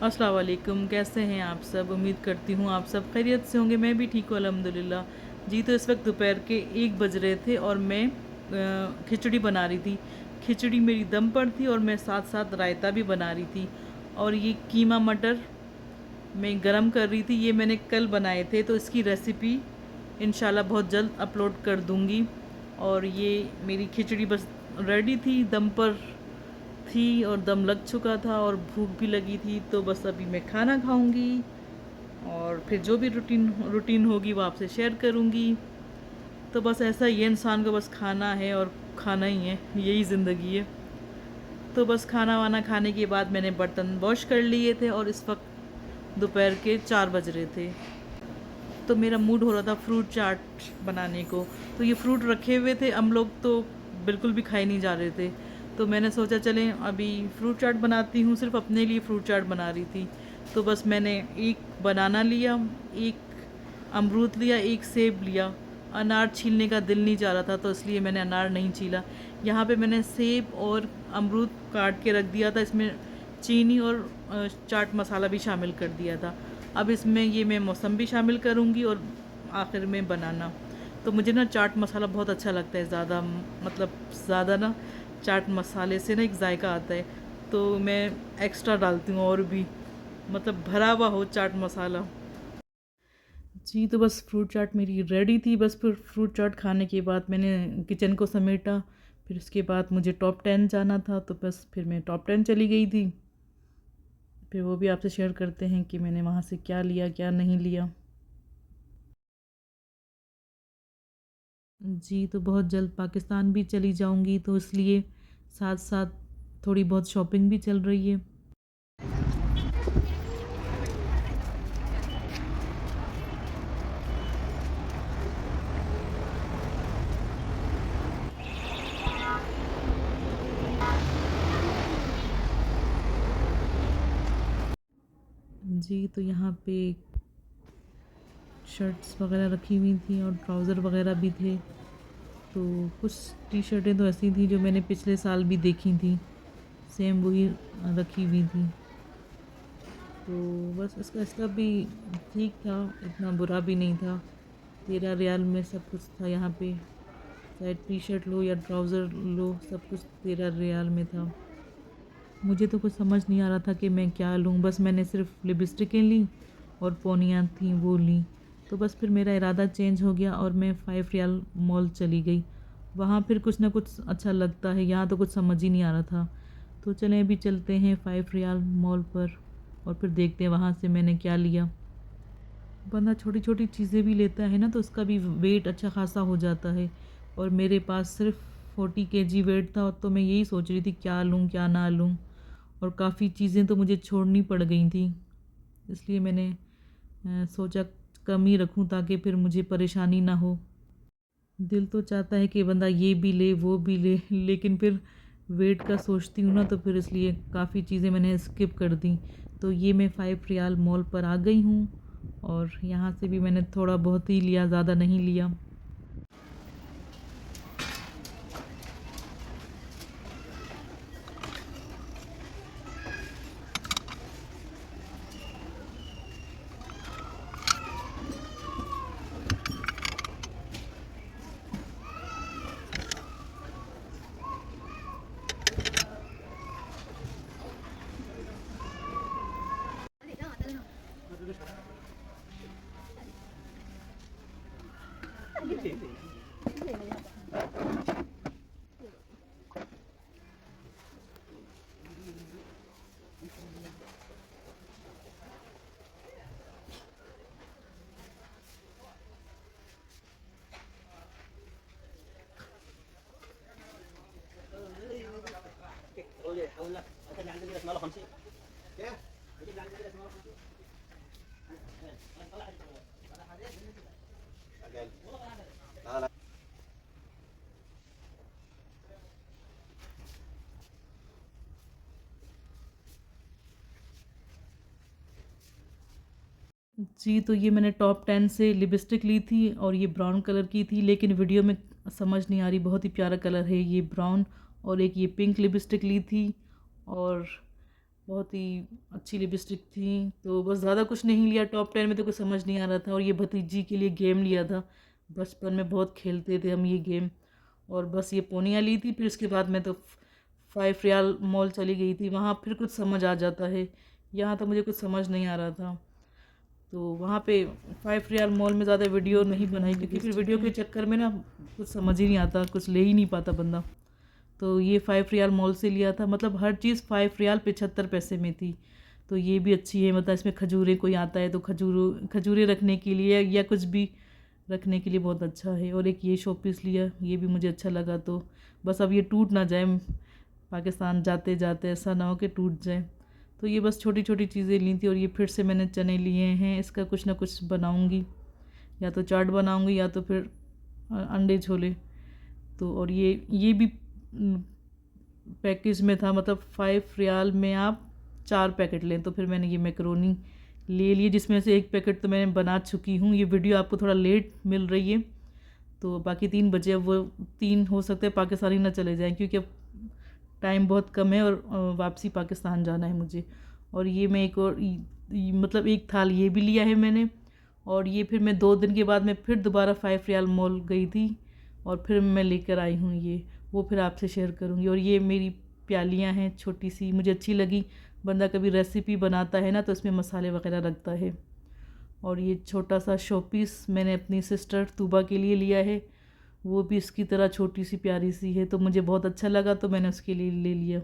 अस्सलाम वालेकुम, कैसे हैं आप सब? उम्मीद करती हूँ आप सब खैरियत से होंगे। मैं भी ठीक हूँ अल्हम्दुलिल्लाह। जी, तो इस वक्त दोपहर के 1 बज रहे थे और मैं खिचड़ी बना रही थी। खिचड़ी मेरी दम पर थी और मैं साथ साथ रायता भी बना रही थी। और ये कीमा मटर मैं गरम कर रही थी। ये मैंने कल बनाए थे, तो इसकी रेसिपी इंशाल्लाह बहुत जल्द अपलोड कर दूँगी। और ये मेरी खिचड़ी बस रेडी थी, दम पर थी और दम लग चुका था और भूख भी लगी थी, तो बस अभी मैं खाना खाऊंगी और फिर जो भी रूटीन रूटीन होगी वो आपसे शेयर करूंगी। तो बस ऐसा ही है, इंसान को बस खाना है और खाना ही है, यही ज़िंदगी है। तो बस खाना वाना खाने के बाद मैंने बर्तन वॉश कर लिए थे और इस वक्त दोपहर के 4 बज रहे थे। तो मेरा मूड हो रहा था फ्रूट चाट बनाने को। तो ये फ्रूट रखे हुए थे, हम लोग तो बिल्कुल भी खाए नहीं जा रहे थे। तो मैंने सोचा चलें अभी फ्रूट चाट बनाती हूँ, सिर्फ अपने लिए फ्रूट चाट बना रही थी। तो बस मैंने एक बनाना लिया, एक अमरूद लिया, एक सेब लिया। अनार छीलने का दिल नहीं चाह रहा था, तो इसलिए मैंने अनार नहीं छीला। यहाँ पे मैंने सेब और अमरूद काट के रख दिया था, इसमें चीनी और चाट मसाला भी शामिल कर दिया था। अब इसमें ये मैं मौसम्बी शामिल करूँगी और आखिर में बनाना। तो मुझे ना चाट मसाला बहुत अच्छा लगता है, ज़्यादा मतलब ज़्यादा ना चाट मसाले से ना एक जायका आता है, तो मैं एक्स्ट्रा डालती हूँ और भी मतलब भरा हुआ हो चाट मसाला। जी, तो बस फ्रूट चाट मेरी रेडी थी। बस फिर फ्रूट चाट खाने के बाद मैंने किचन को समेटा। फिर उसके बाद मुझे टॉप 10 जाना था, तो बस फिर मैं टॉप 10 चली गई थी। फिर वो भी आपसे शेयर करते हैं कि मैंने वहाँ से क्या लिया क्या नहीं लिया। जी, तो बहुत जल्द पाकिस्तान भी चली जाऊँगी, तो इसलिए साथ साथ थोड़ी बहुत शॉपिंग भी चल रही है। जी, तो यहाँ पे शर्ट्स वगैरह रखी हुई थी और ट्राउज़र वगैरह भी थे। तो कुछ टी शर्टें तो ऐसी थी जो मैंने पिछले साल भी देखी थी, सेम वही रखी हुई थी। तो बस इसका इसका भी ठीक था, इतना बुरा भी नहीं था। 13 रियाल में सब कुछ था यहाँ पे, चाहे टी शर्ट लो या ट्राउज़र लो, सब कुछ 13 रियाल में था। मुझे तो कुछ समझ नहीं आ रहा था कि मैं क्या लूँ। बस मैंने सिर्फ लिपस्टिकें ली और पोनियाँ थीं वो ली। तो बस फिर मेरा इरादा चेंज हो गया और मैं 5 रियाल मॉल चली गई। वहाँ फिर कुछ ना कुछ अच्छा लगता है, यहाँ तो कुछ समझ ही नहीं आ रहा था। तो चलें अभी चलते हैं 5 रियाल मॉल पर और फिर देखते हैं वहाँ से मैंने क्या लिया। बंदा छोटी-छोटी चीज़ें भी लेता है ना, तो उसका भी वेट अच्छा ख़ासा हो जाता है। और मेरे पास सिर्फ़ 40 केजी वेट था, तो मैं यही सोच रही थी क्या लूँ, क्या ना लूँ। और काफ़ी चीज़ें तो मुझे छोड़नी पड़ गई थी। इसलिए मैंने सोचा कम ही रखूँ ताकि फिर मुझे परेशानी ना हो। दिल तो चाहता है कि बंदा ये भी ले, वो भी ले, लेकिन फिर वेट का सोचती हूँ ना, तो फिर इसलिए काफ़ी चीज़ें मैंने स्किप कर दी। तो ये मैं 5 रियाल मॉल पर आ गई हूँ और यहाँ से भी मैंने थोड़ा बहुत ही लिया, ज़्यादा नहीं लिया। जी, तो ये मैंने टॉप 10 से लिपस्टिक ली थी और ये ब्राउन कलर की थी, लेकिन वीडियो में समझ नहीं आ रही, बहुत ही प्यारा कलर है ये ब्राउन। और एक ये पिंक लिपस्टिक ली थी और बहुत ही अच्छी लिपस्टिक थी। तो बस ज़्यादा कुछ नहीं लिया, टॉप 10 में तो कुछ समझ नहीं आ रहा था। और ये भतीजी के लिए गेम लिया था, बचपन में बहुत खेलते थे हम ये गेम। और बस ये पोनियाँ ली थी। फिर उसके बाद मैं तो 5 रियाल मॉल चली गई थी, वहाँ फिर कुछ समझ आ जाता है। यहाँ तो मुझे कुछ समझ नहीं आ रहा था, तो वहाँ पे 5 रियाल मॉल में ज़्यादा वीडियो नहीं बनाई, क्योंकि फिर वीडियो के चक्कर में ना कुछ समझ ही नहीं आता, कुछ ले ही नहीं पाता बंदा। तो ये 5 रियाल मॉल से लिया था, मतलब हर चीज़ 5 रियाल 75 पैसे में थी। तो ये भी अच्छी है, मतलब इसमें खजूरें, कोई आता है तो खजूरें रखने के लिए या कुछ भी रखने के लिए बहुत अच्छा है। और एक ये शो पीस लिया, ये भी मुझे अच्छा लगा। तो बस अब ये टूट ना जाए, पाकिस्तान जाते जाते ऐसा ना हो कि टूट जाए। तो ये बस छोटी छोटी चीज़ें ली थी। और ये फिर से मैंने चने लिए हैं, इसका कुछ ना कुछ बनाऊंगी, या तो चाट बनाऊंगी या तो फिर अंडे छोले। तो और ये भी पैकेज में था, मतलब 5 रियाल में आप 4 पैकेट लें। तो फिर मैंने ये मैकरोनी ले लिए, जिसमें से एक पैकेट तो मैंने बना चुकी हूँ। ये वीडियो आपको थोड़ा लेट मिल रही है, तो बाकी 3 बजे, अब वो 3 हो सकते हैं पाकिस्तानी ना चले जाएं, क्योंकि अब टाइम बहुत कम है और वापसी पाकिस्तान जाना है मुझे। और ये मैं एक और मतलब एक थाल ये भी लिया है मैंने। और ये फिर मैं 2 दिन के बाद मैं फिर दोबारा 5 रियाल मॉल गई थी, और फिर मैं लेकर आई हूँ ये, वो फिर आपसे शेयर करूँगी। और ये मेरी प्यालियाँ हैं छोटी सी, मुझे अच्छी लगी। बंदा कभी रेसिपी बनाता है ना तो इसमें मसाले वगैरह रखता है। और ये छोटा सा शो पीस मैंने अपनी सिस्टर तूबा के लिए लिया है, वो भी इसकी तरह छोटी सी प्यारी सी है, तो मुझे बहुत अच्छा लगा, तो मैंने उसके लिए ले लिया।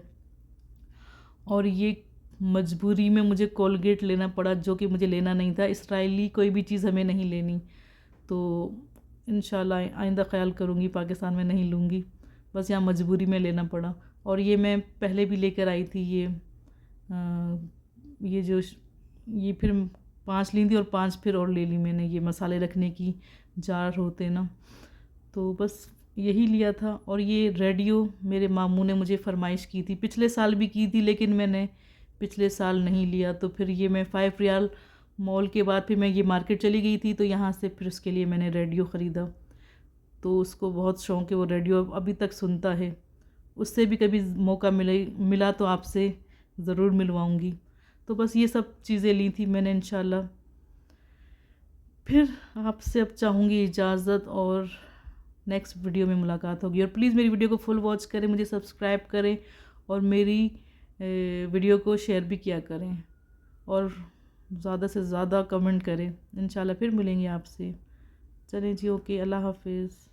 और ये मजबूरी में मुझे कोलगेट लेना पड़ा, जो कि मुझे लेना नहीं था। इसराइली कोई भी चीज़ हमें नहीं लेनी, तो इंशाल्लाह आइंदा ख़्याल करूँगी, पाकिस्तान में नहीं लूँगी। बस यहाँ मजबूरी में लेना पड़ा। और ये मैं पहले भी लेकर आई थी, ये जो ये फिर 5 ली थी, और 5 फिर और ले ली मैंने, ये मसाले रखने की जार होते ना। तो बस यही लिया था। और ये रेडियो मेरे मामू ने मुझे फ़रमाइश की थी, पिछले साल भी की थी, लेकिन मैंने पिछले साल नहीं लिया। तो फिर ये मैं 5 रियाल मॉल के बाद फिर मैं ये मार्केट चली गई थी, तो यहाँ से फिर उसके लिए मैंने रेडियो ख़रीदा। तो उसको बहुत शौक़ है, वो रेडियो अभी तक सुनता है। उससे भी कभी मौका मिला तो आपसे ज़रूर मिलवाऊँगी। तो बस ये सब चीज़ें ली थी मैंने इंशाल्लाह। फिर आपसे अब चाहूँगी इजाज़त, और नेक्स्ट वीडियो में मुलाकात होगी। और प्लीज़ मेरी वीडियो को फुल वॉच करें, मुझे सब्सक्राइब करें, और मेरी वीडियो को शेयर भी किया करें, और ज़्यादा से ज़्यादा कमेंट करें। इंशाल्लाह फिर मिलेंगे आपसे। चलें जी, ओके, अल्लाह हाफिज़।